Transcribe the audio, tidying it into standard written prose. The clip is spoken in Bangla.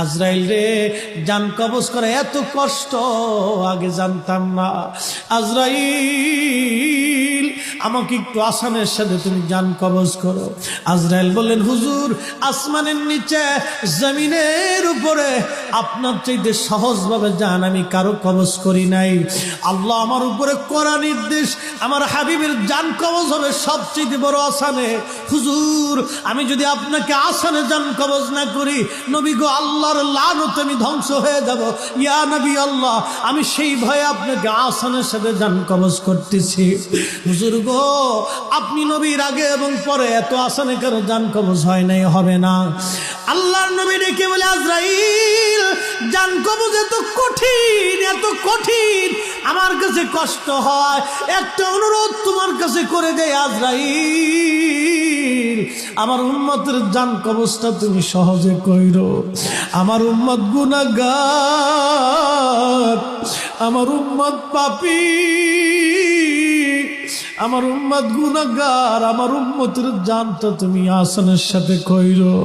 আজরাইল রে, জান কবজ করে এত কষ্ট আগে জানতাম না। আজরাইল, আমাকে একটু আসানের সাথে তুমি জান কবজ করো। আজরাইল বললেন, হুজুর, আসমানের নিচে জমিনের উপরে আপনার চাইতে সহজভাবে জান আমি কারো কবজ করি নাই। আল্লাহ আমার উপরে করা নির্দেশ, আমার হাবিবের জান কবজ হবে সবচেয়ে বড় আসানে। হুজুর, আমি যদি আপনাকে আসানে জান কবজ না করি, নবী গো, আল্লাহর লানত আমি ধ্বংস হয়ে যাব। ইয়া নবী আল্লাহ, আমি সেই ভয়ে আপনাকে আসানের সাথে জান কবজ করতেছি। হুজুর গো, আপনি নবীর আগে এবং পরে এত আসানে কারো জান কবজ হয় নাই, হবে না। আল্লাহর নবী ডেকে বলে, আজরাইল, জান কবজ এত কঠিন, এত কঠিন, আমার কাছে কষ্ট হয়। একটা অনুরোধ তোমার কাছে করে দেয় আজরাইল, আমার উম্মতের জান কবজটা তুমি সহজে কইরো। আমার উম্মত গুনাহগার, আমার উম্মত পাপী, আমার উম্মত গুনাহগার, আমার উম্মতের জানটা তুমি আসানের সাথে কইরো।